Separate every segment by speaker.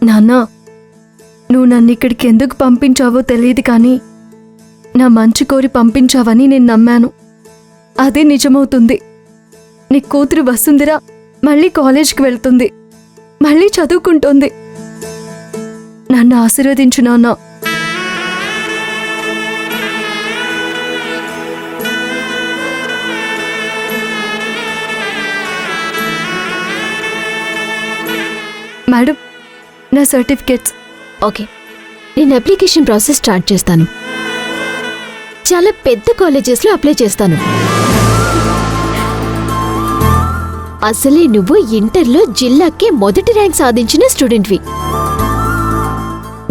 Speaker 1: నాన్న, నువ్వు నన్ను ఇక్కడికి ఎందుకు పంపించావో తెలియదు, కానీ నా మంచి కోరి పంపించావని నేను నమ్మాను. అదే నిజమవుతుంది. నీ కూతురు వసుంధర మళ్ళీ కాలేజ్కి వెళ్తుంది, మళ్ళీ చదువుకుంటోంది. నన్ను ఆశీర్వదించు నాన్న. మేడం, నా సర్టిఫికేట్స్.
Speaker 2: ఓకే, నేను అప్లికేషన్ ప్రాసెస్ స్టార్ట్ చేస్తాను. చాలా పెద్ద కాలేజెస్లో అప్లై చేస్తాను. అసలే నువ్వు ఇంటర్లో జిల్లాకే మొదటి ర్యాంక్ సాధించిన స్టూడెంట్వి.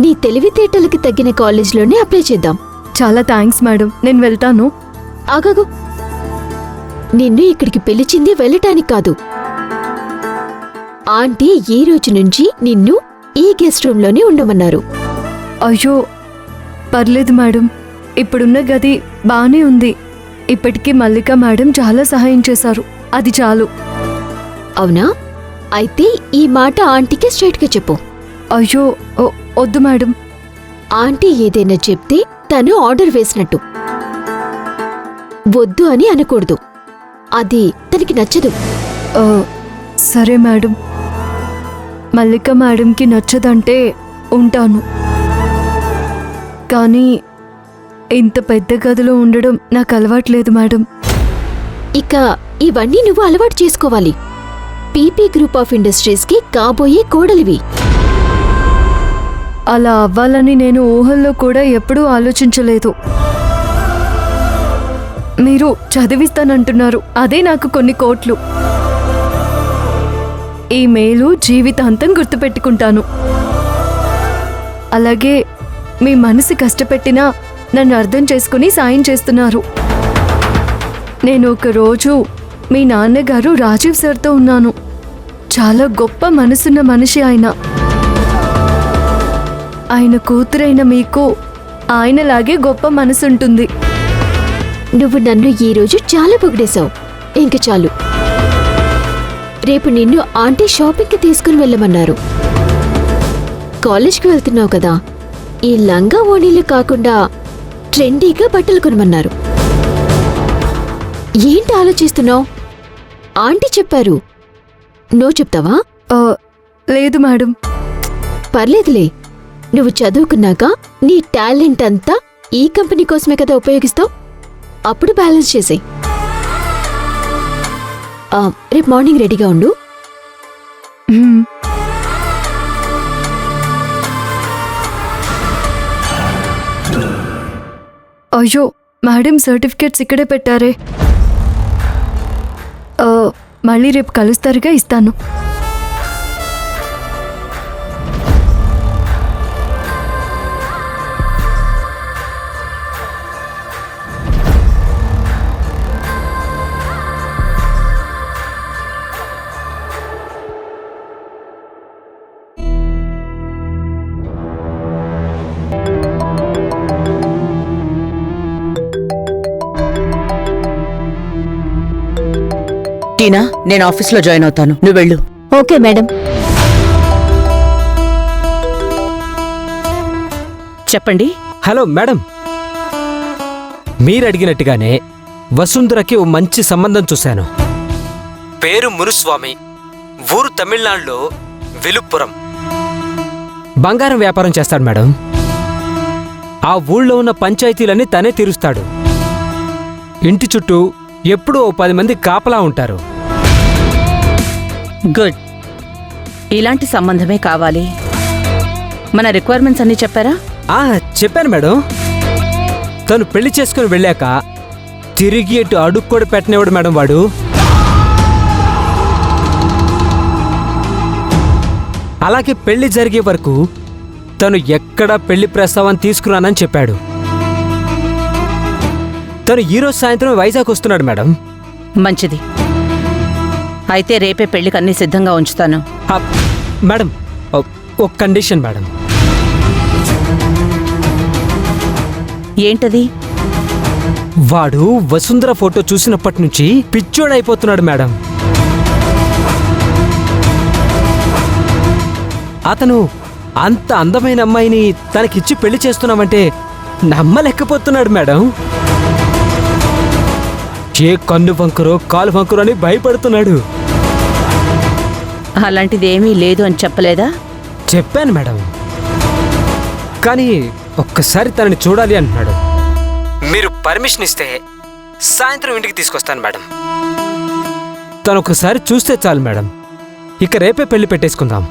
Speaker 2: నీ తెలివితేటలకి తగ్గిన కాలేజ్లోనే అప్లై చేద్దాం.
Speaker 1: చాలా థ్యాంక్స్ మేడం, నేను వెళ్తాను.
Speaker 2: ఆగాగు, నిన్ను ఇక్కడికి పిలిచింది వెళ్ళటానికి కాదు. ఆంటీ ఈ రోజు నుంచి నిన్ను ఈ గెస్ట్ రూమ్లోనే ఉండమన్నారు.
Speaker 1: అయ్యో పర్లేదు మేడం, ఇప్పుడున్న గది బానే ఉంది. ఇప్పటికీ మల్లిక మేడం చాలా సహాయం చేశారు, అది చాలు.
Speaker 2: అవునా? అయితే ఈ మాట ఆంటీకి స్ట్రైట్గా చెప్పు.
Speaker 1: అయ్యో వద్దు మేడం.
Speaker 2: ఆంటీ ఏదైనా చెప్తే తను ఆర్డర్ వేసినట్టు, వద్దు అని అనకూడదు. అది తనకి నచ్చదు.
Speaker 1: సరే మేడం, మల్లిక మేడంకి నచ్చదంటే ఉంటాను. కానీ ఇంత పెద్ద గదిలో ఉండడం నాకు అలవాట్లేదు మేడం.
Speaker 2: ఇక ఇవన్నీ నువ్వు అలవాటు చేసుకోవాలి. పీపీ గ్రూప్ ఆఫ్ ఇండస్ట్రీస్కి కాబోయే కోడలివి.
Speaker 1: అలా అవ్వాలని నేను ఊహల్లో కూడా ఎప్పుడూ ఆలోచించలేదు. మీరు చదివిస్తానంటున్నారు, అదే నాకు కొన్ని కోట్లు. ఈ మేలు జీవితాంతం గుర్తుపెట్టుకుంటాను. అలాగే మీ మనసు కష్టపెట్టినా నన్ను అర్థం చేసుకుని సాయం చేస్తున్నారు. నేను ఒకరోజు మీ నాన్నగారు రాజీవ్ సార్తో ఉన్నాను. చాలా గొప్ప మనసున్న మనిషి ఆయన. ఆయన కూతురైన మీకు ఆయనలాగే గొప్ప మనసుంటుంది.
Speaker 2: నువ్వు నన్ను ఈరోజు చాలా పొగిడేశావు. ఇంక చాలు. రేపు నిన్ను ఆంటీ షాపింగ్కి తీసుకుని వెళ్ళమన్నారు. కాలేజ్కి వెళ్తున్నావు కదా, ఈ లంగా ఓణీలు కాకుండా ట్రెండీగా బట్టలు కొనమన్నారు. ఏంటి ఆలోచిస్తున్నావు? ఆంటీ చెప్పారు, నో చెప్తావా?
Speaker 1: లేదు మేడం.
Speaker 2: పర్లేదులే, నువ్వు చదువుకున్నాక నీ టాలెంట్ అంతా ఈ కంపెనీ కోసమే కదా ఉపయోగిస్తావు. అప్పుడు బ్యాలెన్స్ చేసేయ్. రేపు మార్నింగ్ రెడీగా ఉండు.
Speaker 1: అయ్యో మేడం, సర్టిఫికేట్స్ ఇక్కడే పెట్టారే. మళ్ళీ రేపు కలుస్తారుగా, ఇస్తాను.
Speaker 3: టీనా, నేను ఆఫీస్లో జాయిన్ అవుతాను, నువ్వు వెళ్ళు.
Speaker 2: Okay madam.
Speaker 3: చెప్పండి.
Speaker 4: హలో మేడం, మీరడిగినట్టుగానే వసుంధరకి ఓ మంచి సంబంధం చూశాను. పేరు మునుస్వామి, ఊరు తమిళనాడులో విలుప్పురం. బంగారం వ్యాపారం చేస్తాడు మేడం. ఆ ఊళ్ళో ఉన్న పంచాయతీలన్నీ తనే తీరుస్తాడు. ఇంటి చుట్టూ ఎప్పుడూ 10 మంది కాపలా ఉంటారు.
Speaker 3: గుడ్, ఇలాంటి సంబంధమే కావాలి. మన రిక్వైర్మెంట్స్ అన్నీ చెప్పారా?
Speaker 4: చెప్పాను మేడం. తను పెళ్లి చేసుకుని వెళ్ళాక తిరిగి ఎటు అడుగు కూడా పెట్టనివాడు మేడం వాడు. అలాగే పెళ్లి జరిగే వరకు తను ఎక్కడా పెళ్లి ప్రస్తావన తీసుకురానని చెప్పాడు. తను ఈరోజు సాయంత్రం వైజాగ్ వస్తున్నాడు మేడం.
Speaker 3: మంచిది. అయితే రేపే పెళ్లికి అన్నీ సిద్ధంగా ఉంచుతాను.
Speaker 4: మేడం, ఒక కండిషన్ మేడం.
Speaker 3: ఏంటది?
Speaker 4: వాడు వసుంధర ఫోటో చూసినప్పటి నుంచి పిచ్చోడైపోతున్నాడు మేడం. అతను అంత అందమైన అమ్మాయిని తనకిచ్చి పెళ్లి చేస్తున్నామంటే నమ్మలేకపోతున్నాడు మేడం. ఏ కన్ను వంకరో కాలు వంకరో అని భయపడుతున్నాడు.
Speaker 3: అలాంటిదేమీ లేదు అని చెప్పలేదా?
Speaker 4: చెప్పాను మేడం, కానీ ఒక్కసారి తనని చూడాలి అంటున్నాడు. మీరు పర్మిషన్ ఇస్తే సాయంత్రం ఇంటికి తీసుకొస్తాను మేడం. తను ఒకసారి చూస్తే చాలు మేడం, ఇక రేపే పెళ్లి పెట్టేసుకుందాం.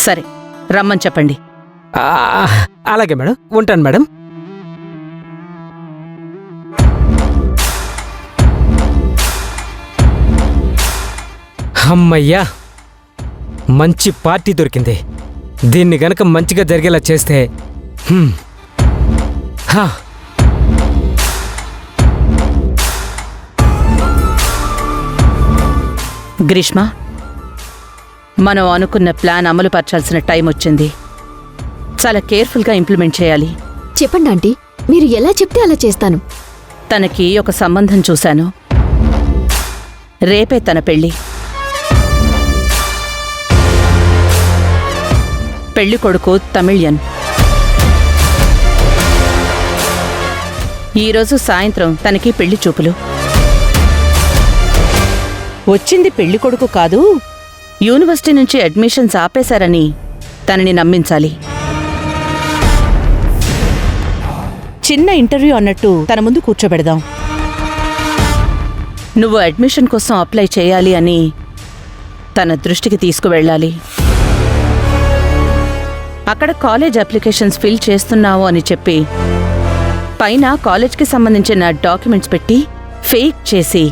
Speaker 3: సరే, రమ్మని చెప్పండి.
Speaker 4: అలాగే మేడం, ఉంటాను మేడం. అమ్మయ్యా, మంచి పార్టీ దొరికింది. దీన్ని గనక మంచిగా జరిగేలా చేస్తే
Speaker 3: గ్రీష్మ, మనం అనుకున్న ప్లాన్ అమలు పరచాల్సిన టైం వచ్చింది. చాలా కేర్ఫుల్గా ఇంప్లిమెంట్ చేయాలి.
Speaker 2: చెప్పండి ఆంటీ, మీరు ఎలా చెప్తే అలా చేస్తాను.
Speaker 3: తనకి ఒక సంబంధం చూశాను. రేపే తన పెళ్లి. పెళ్లి కొడుకు తమిళియన్. ఈరోజు సాయంత్రం తనకి పెళ్లి చూపులు. వచ్చింది పెళ్లి కొడుకు కాదు, యూనివర్సిటీ నుంచి అడ్మిషన్స్ ఆపేశారని తనని నమ్మించాలి. చిన్న ఇంటర్వ్యూ అన్నట్టు తన ముందు కూర్చోబెడదాం. నువ్వు అడ్మిషన్ కోసం అప్లై చేయాలి అని తన దృష్టికి తీసుకువెళ్ళాలి. అక్కడ కాలేజ్ అప్లికేషన్స్ ఫిల్ చేస్తున్నావు అని చెప్పి పైన కాలేజ్కి సంబంధించిన డాక్యుమెంట్స్ పెట్టి ఫేక్ చేసి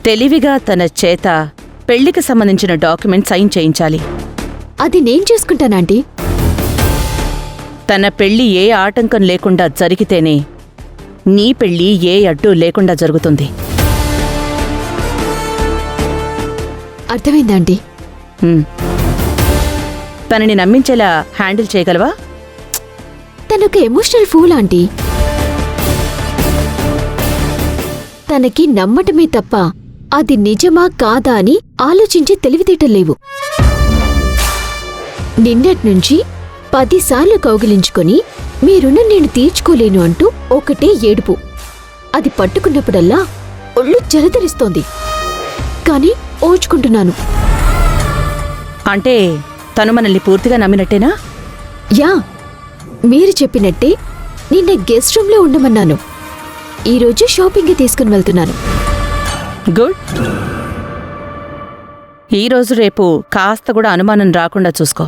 Speaker 3: తెలివిగా తన చేత పెళ్లికి సంబంధించిన డాక్యుమెంట్ సైన్ చేయించాలి.
Speaker 2: అది నేను చేసుకుంటానంటీ.
Speaker 3: తన పెళ్లి ఏ ఆటంకం లేకుండా జరిగితేనే నీ పెళ్లి ఏ అడ్డు లేకుండా జరుగుతుంది.
Speaker 2: అర్థమైందంటీ.
Speaker 3: తనని నమ్మించేలా హ్యాండిల్ చేయగలవా?
Speaker 2: తనొక ఎమోషనల్ ఫూల్ ఆంటీ. తనకి నమ్మటమే తప్ప అది నిజమా కాదా అని ఆలోచించి తెలివితేటలేవు. నిన్నట్నుంచి 10 సార్లు కౌగిలించుకొని మీ రుణం నేను తీర్చుకోలేను అంటూ ఒకటే ఏడుపు. అది పట్టుకున్నప్పుడల్లా ఒళ్ళు జలధరిస్తోంది. కాని ఓర్చుకుంటున్నాను.
Speaker 3: అంటే తను మనల్ని పూర్తిగా నమ్మినట్టేనా?
Speaker 2: యా, మీరు చెప్పినట్టే నిన్న గెస్ట్ రూమ్లో ఉండమన్నాను. ఈరోజు షాపింగ్కి తీసుకుని వెళ్తున్నాను.
Speaker 3: గుడ్. ఈరోజు రేపు కాస్త కూడా అనుమానం రాకుండా చూసుకో.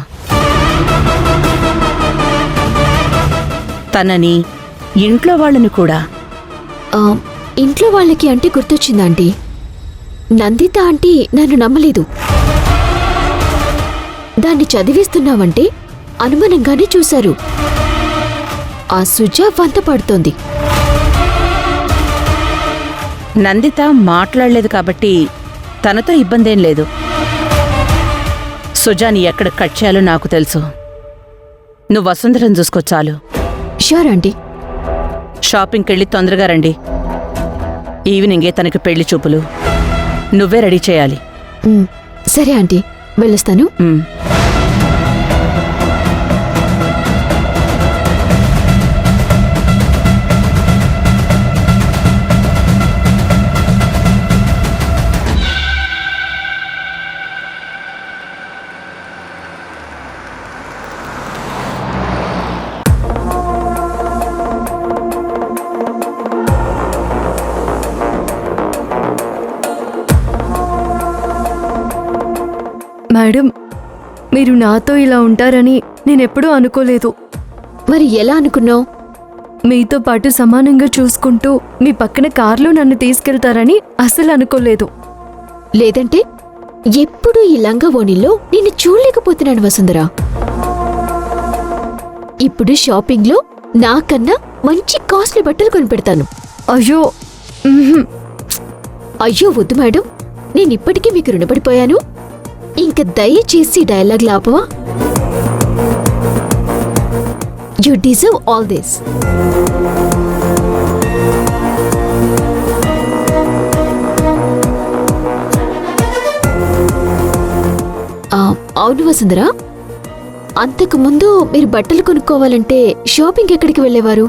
Speaker 3: తనని, ఇంట్లో వాళ్ళని కూడా.
Speaker 2: ఇంట్లో వాళ్ళకి అంటే గుర్తొచ్చిందాంటీ, నందిత ఆంటీ నన్ను నమ్మలేదు. దాన్ని చదివిస్తున్నావంటే అనుమానంగానే చూశారు. ఆ సుజా వంత పడుతోంది.
Speaker 3: నందిత మాట్లాడలేదు కాబట్టి తనతో ఇబ్బందేం లేదు. సుజాని ఎక్కడ కట్ చేయాలో నాకు తెలుసు. నువ్వు వసుంధరం చూసుకో చాలు.
Speaker 2: Sure aunty.
Speaker 3: షాపింగ్కి వెళ్ళి తొందరగా రండి. ఈవినింగే తనకి పెళ్లి చూపులు. నువ్వే రెడీ చేయాలి.
Speaker 2: సరే ఆంటీ, వెళ్ళొస్తాను.
Speaker 1: మేడం, మీరు నాతో ఇలా ఉంటారని నేనెప్పుడూ అనుకోలేదు.
Speaker 2: మరి ఎలా అనుకున్నావు?
Speaker 1: మీతో పాటు సమానంగా చూసుకుంటూ మీ పక్కన కార్లో నన్ను తీసుకెళ్తారని అసలు అనుకోలేదు.
Speaker 2: లేదంటే ఎప్పుడూ ఈ లంగవోణిలో నిన్ను చూడలేకపోతున్నాను వసుంధరా. ఇప్పుడు షాపింగ్లో నాకన్నా మంచి కాస్ట్లీ బట్టలు కొనిపెడతాను.
Speaker 1: అయ్యో
Speaker 2: అయ్యో వద్దు మేడం, నేనిప్పటికీ మీకు రుణపడిపోయాను. ఇంక దయచేసి డైలాగ్ ఆపవా? You deserve all this. అవును వసుంధరా, అంతకు ముందు మీరు బట్టలు కొనుక్కోవాలంటే షాపింగ్ ఎక్కడికి వెళ్ళేవారు?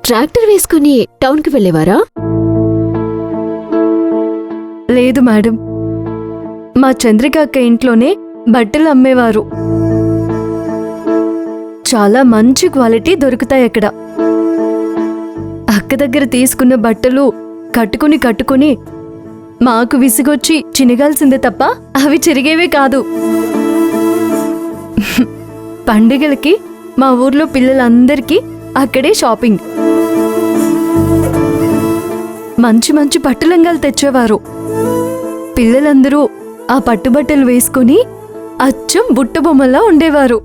Speaker 2: ట్రాక్టర్ వేసుకుని టౌన్కి వెళ్ళేవారా?
Speaker 1: లేదు మేడం, మా చంద్రిక అక్క ఇంట్లోనే బట్టలు అమ్మేవారు. చాలా మంచి క్వాలిటీ దొరుకుతాయి అక్కడ. అక్క దగ్గర తీసుకున్న బట్టలు కట్టుకుని మాకు విసిగొచ్చి చినగాల్సిందే తప్ప అవి చిరిగేవే కాదు. పండుగలకి మా ఊర్లో పిల్లలందరికీ అక్కడే షాపింగ్. మంచి మంచి పట్టులంగాలు తెచ్చేవారు. పిల్లలందరూ ఆ పట్టుబట్టలు వేసుకుని అచ్చం బుట్టబొమ్మలా ఉండేవారు.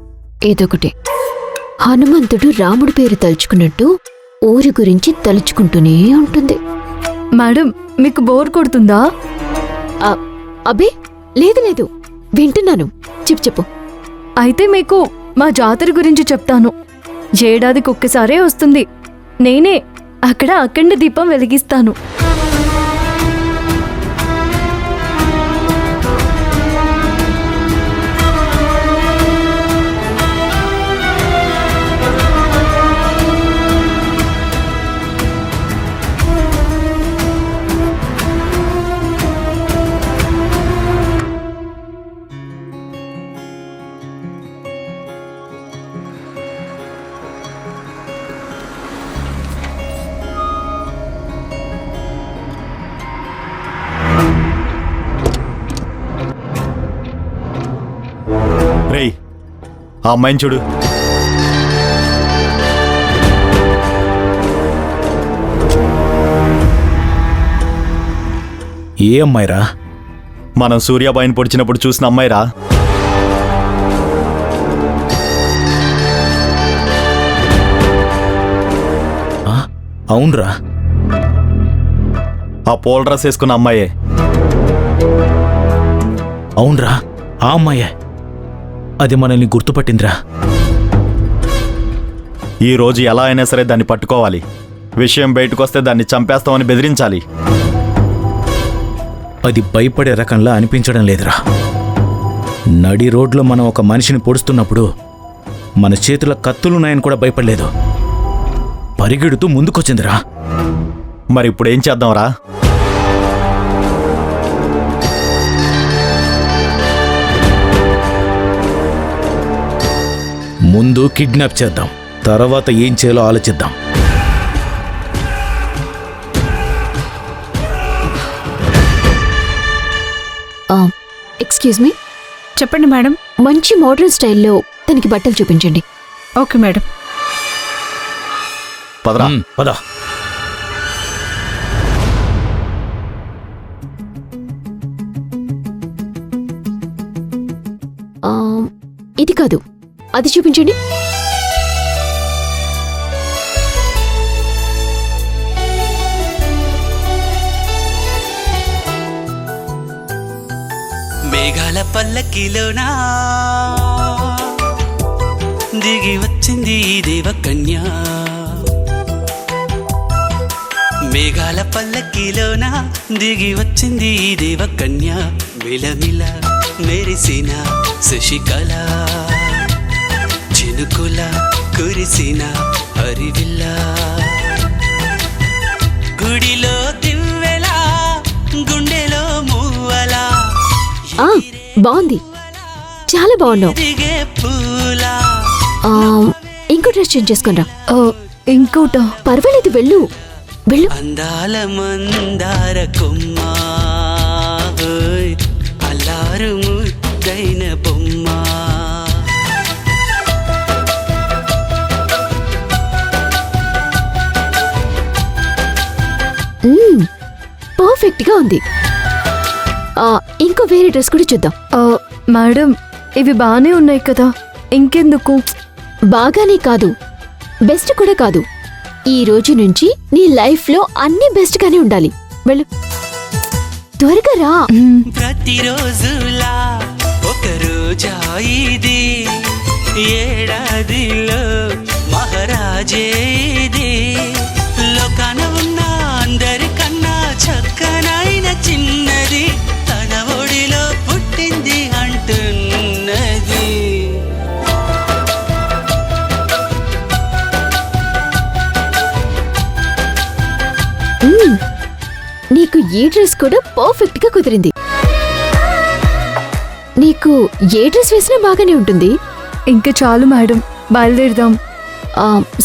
Speaker 2: ఏదొకటి, హనుమంతుడు రాముడి పేరు తలుచుకున్నట్టు ఊరి గురించి తలుచుకుంటూనే ఉంటుంది.
Speaker 1: మేడం, మీకు బోర్ కొడుతుందా?
Speaker 2: అబ్బే లేదు లేదు, వింటున్నాను. చెప్పు.
Speaker 1: అయితే మీకు మా జాతర గురించి చెప్తాను. ఏడాదికి ఒక్కసారే వస్తుంది. నేనే అక్కడ అఖండ దీపం వెలిగిస్తాను.
Speaker 5: రేయ్, ఆ అమ్మాయిని చూడు.
Speaker 6: ఏ అమ్మాయిరా?
Speaker 5: మనం సూర్యాబాయిని పొడిచినప్పుడు చూసిన అమ్మాయిరా.
Speaker 6: అవునరా,
Speaker 5: ఆ పోల్ డ్రెస్ వేసుకున్న అమ్మాయే.
Speaker 6: అవునరా, ఆ అమ్మాయే. అది మనల్ని గుర్తుపట్టిందిరా.
Speaker 5: ఈ రోజు ఎలా అయినా సరే దాన్ని పట్టుకోవాలి. విషయం బయటకొస్తే దాన్ని చంపేస్తామని బెదిరించాలి.
Speaker 6: అది భయపడే రకంలా అనిపించడం లేదురా. నడి రోడ్లో మనం ఒక మనిషిని పొడుస్తున్నప్పుడు మన చేతుల కత్తులున్నాయని కూడా భయపడలేదు. పరిగెడుతూ ముందుకొచ్చిందిరా.
Speaker 5: మరి ఇప్పుడు ఏం చేద్దాంరా?
Speaker 6: ముందు కిడ్నాప్ చేద్దాం, తర్వాత ఏం చేయాలో ఆలోచిద్దాం.
Speaker 2: Excuse me.
Speaker 3: చెప్పండి మేడం.
Speaker 2: మంచి మోడర్న్ స్టైల్లో తనకి బట్టలు చూపించండి.
Speaker 3: Okay madam.
Speaker 5: పదరా.
Speaker 6: పద.
Speaker 2: ఇది కాదు, అది చూపించండి.
Speaker 7: మేఘాల పల్లకిలోనా దిగి వచ్చింది దేవకన్య. మేఘాల పల్లకిలోన దిగి వచ్చింది దేవకన్య. మిలమిల మెరిసిన శశికళ, చినుకుల కురిసిన హరివిల్ల. గుడిలో దివ్వెలా, గుండెలో మూవలా.
Speaker 2: బాగుంది, చాలా బాగున్నావు.
Speaker 7: దిగే పూలా.
Speaker 2: ఇంకో డ్రెస్ చేంజ్ చేసుకుని రా.
Speaker 1: ఇంకోట
Speaker 2: పర్వాలేదు, వెళ్ళు వెళ్ళు.
Speaker 7: అందాల మందార కొమ్మ, అల్లారు ముద్దైన బొమ్మ.
Speaker 2: పర్ఫెక్ట్ గా ఉంది. ఇంకో వేరే డ్రెస్ కూడా చూద్దాం.
Speaker 1: మేడం, ఇవి బానే ఉన్నాయి కదా, ఇంకెందుకు?
Speaker 2: బాగానే కాదు, బెస్ట్ కూడా కాదు. ఈ రోజు నుంచి నీ లైఫ్ లో అన్ని బెస్ట్ గానే ఉండాలి. వెళ్ళు, త్వరగా రా.
Speaker 7: ప్రతిరోజులా ఒక రోజా ఇది, ఏడాదిలో మహారాజే ఇది. లోకాన ఉన్న అందరికన్నా చక్కనైన చిన్నది తన ఒడిలో పుట్టింది
Speaker 2: నీకు ఈ డ్రెస్ కూడా పర్ఫెక్ట్ గా కుదిరింది. నీకు ఏ డ్రెస్ వేసినా బాగానే ఉంటుంది.
Speaker 1: ఇంకా చాలు మేడం, బయలుదేరదాం.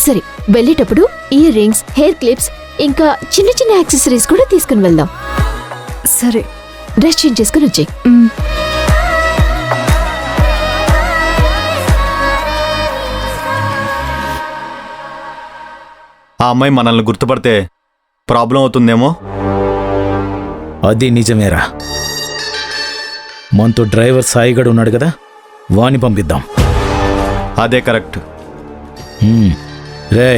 Speaker 2: సరే, వెళ్ళేటప్పుడు ఇయర్ రింగ్స్, హెయిర్ క్లిప్స్, ఇంకా చిన్న చిన్న యాక్సెసరీస్ కూడా తీసుకుని వెళ్దాం.
Speaker 1: సరే.
Speaker 2: డ్రెస్ చేంజ్ చేసుకుని వచ్చేయ్.
Speaker 1: మ్.
Speaker 5: ఆ అమ్మాయి మనల్ని గుర్తుపడితే ప్రాబ్లం అవుతుందేమో.
Speaker 6: అది నిజమేరా. మనతో డ్రైవర్ సాయిగడు ఉన్నాడు కదా, వాణ్ణి పంపిద్దాం.
Speaker 5: అదే కరెక్ట్.
Speaker 6: రే,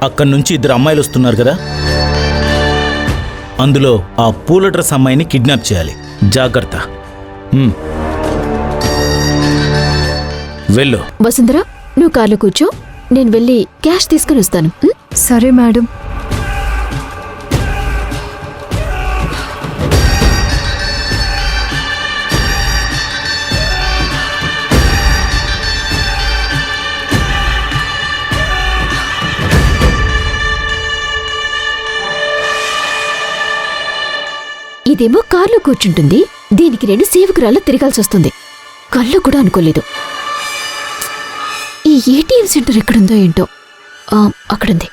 Speaker 6: అక్కడి నుంచి 2 అమ్మాయిలు వస్తున్నారు కదా, అందులో ఆ పూల డ్రెస్ అమ్మాయిని కిడ్నాప్ చేయాలి. జాగ్రత్త. వెళ్ళు.
Speaker 2: వసుంధర, నువ్వు కార్లో కూర్చో, నేను వెళ్ళి క్యాష్ తీసుకుని వస్తాను.
Speaker 1: సరే మేడం.
Speaker 2: ఇదేమో కార్లో కూర్చుంటుంది, దీనికి 2 సేవకురాల్లో తిరగాల్సి వస్తుంది. కళ్ళు కూడా అనుకోలేదు. ఈ ఏటీఎం సెంటర్ ఎక్కడుందో ఏంటో. అక్కడుంది.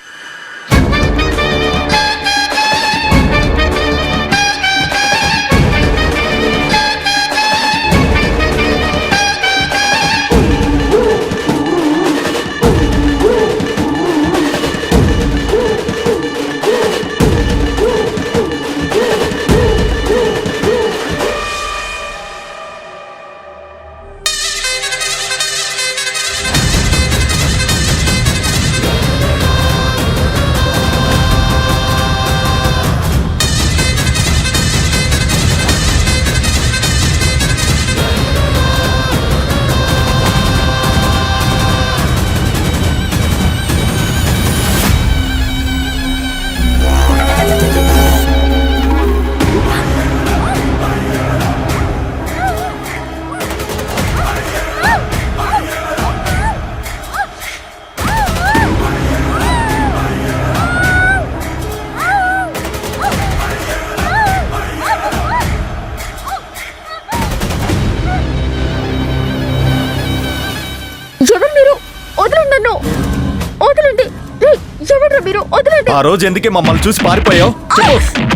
Speaker 5: ఆ రోజు ఎందుకే మమ్మల్ని చూసి పారిపోయావు?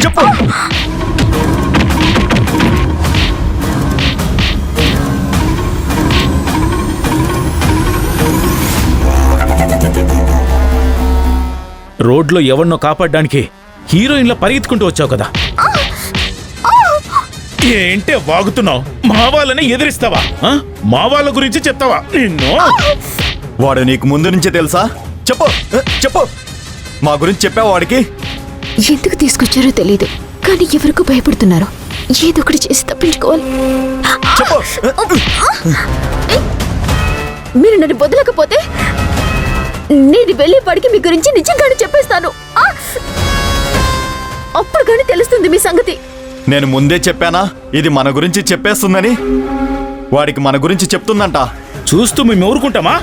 Speaker 5: చెప్పు.
Speaker 6: రోడ్లో ఎవరినో కాపాడడానికి హీరోయిన్లా పరిగెత్తుకుంటూ వచ్చావు కదా, ఏంటే వాగుతున్నావు? మా వాళ్ళని ఎదిరిస్తావా? మా వాళ్ళ గురించి చెప్తావా? నిన్ను.
Speaker 5: వాడు నీకు ముందు నుంచే తెలుసా? చెప్పు. మా గురించి చెప్పావు వాడికి?
Speaker 2: ఎందుకు తీసుకొచ్చారో తెలీదు, కానీ ఎవరికో భయపడుతున్నారు. ఏదో ఒకటి చేసి తప్పించుకోవాలి. మీరు నన్ను వదలకపోతే నేను వెళ్ళేవాడికి మీ గురించి నిజంగానే చెప్పేస్తాను. అప్పుడు కానీ తెలుస్తుంది మీ సంగతి.
Speaker 5: నేను ముందే చెప్పానా ఇది మన గురించి చెప్పేస్తుందని? వాడికి మన గురించి చెప్తుందంట.
Speaker 6: చూస్తూ మేము ఊరుకుంటామా?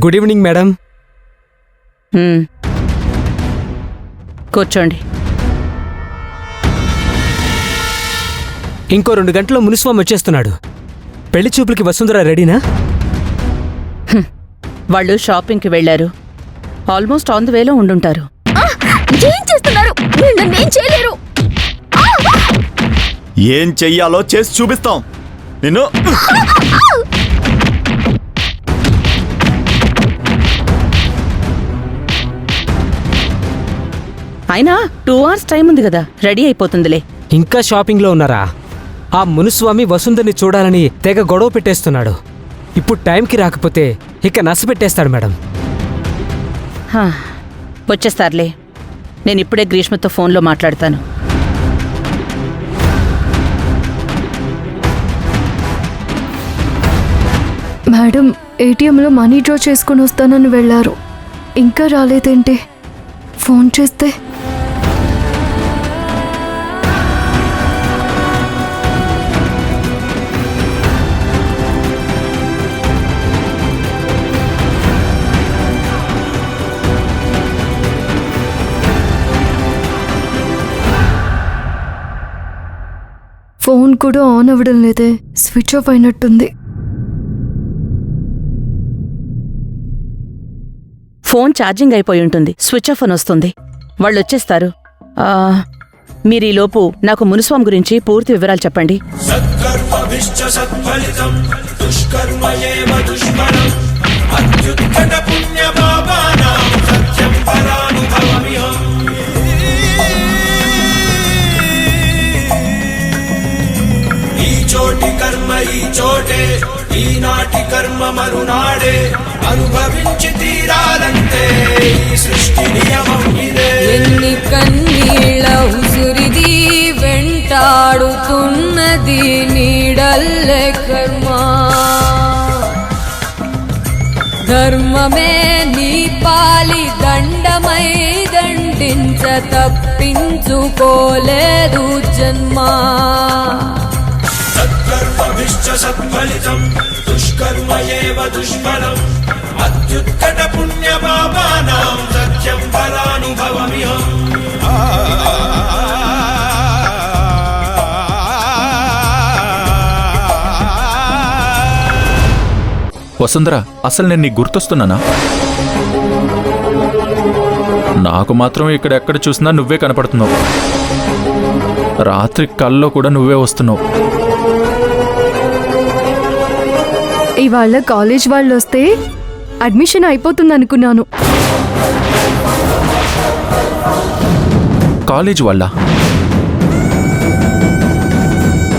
Speaker 4: Good evening madam.
Speaker 3: కూర్చోండి.
Speaker 4: ఇంకో 2 గంటల్లో మునిస్వామి వచ్చేస్తున్నాడు. పెళ్లి చూపులకి వసుంధర రెడీనా?
Speaker 3: వాళ్ళు షాపింగ్కి వెళ్లారు. ఆల్మోస్ట్ ఆన్ ది వేలో ఉండుంటారు.
Speaker 2: ఏం చేస్తున్నారు? మీరు నన్ను ఏం చేయలేరు.
Speaker 5: ఏం చెయ్యాలో చేసి చూపిస్తాం నిన్ను.
Speaker 3: అయినా 2 hours టైం ఉంది కదా, రెడీ అయిపోతుందిలే.
Speaker 4: ఇంకా షాపింగ్లో ఉన్నారా? ఆ మునుస్వామి వసుంధర్ని చూడాలని తెగ గొడవ పెట్టేస్తున్నాడు. ఇప్పుడు టైంకి రాకపోతే ఇక నస పెట్టేస్తాడు మేడం.
Speaker 3: వచ్చేస్తారులే. నేను ఇప్పుడే గ్రీష్మతో ఫోన్లో మాట్లాడతాను.
Speaker 1: మేడం ఏటీఎంలో మనీ డ్రా చేసుకుని వస్తానని వెళ్ళారు. ఇంకా రాలేదేంటి? ఫోన్ చేస్తే ఫోన్ కూడా ఆన్ అవ్వడం లేదే, స్విచ్ ఆఫ్ అయినట్టుంది.
Speaker 3: ఫోన్ ఛార్జింగ్ అయిపోయి ఉంటుంది, స్విచ్ ఆఫ్ అని వస్తుంది. వాళ్ళు వచ్చేస్తారు. మీరీలోపు నాకు మునుస్వామి గురించి పూర్తి వివరాలు చెప్పండి.
Speaker 8: చోటి కర్మ ఈ చోటే, ఈనాటి కర్మ మరునాడే, అనుభవించి తీరాలంటే ఈ సృష్టి నియమం ఇదే.
Speaker 9: ఎన్ని కన్నీళ్ళ ఉసురిది వెంటాడుతున్నది నీడల్లే కర్మ. ధర్మమే నీ పాలి దండమై దండించ తప్పించుకోలేదు జన్మ.
Speaker 8: సత్కర్మభిశ్చ సత్ఫలితం, దుష్కర్మ ఏవ దుష్ఫలం, అత్యుత్కట పుణ్య పాపానాం సత్యం ఫలానుభవమిహం.
Speaker 10: వసుంధర, అసలు నేను నీకు గుర్తొస్తున్నానా? నాకు మాత్రం ఇక్కడ ఎక్కడ చూసినా నువ్వే కనపడుతున్నావు. రాత్రి కల్లో కూడా నువ్వే వస్తున్నావు.
Speaker 1: ఇవాళ కాలేజ్ వాళ్ళు వస్తే అడ్మిషన్ అయిపోతుంది అనుకున్నాను.
Speaker 10: కాలేజ్ వాళ్ళ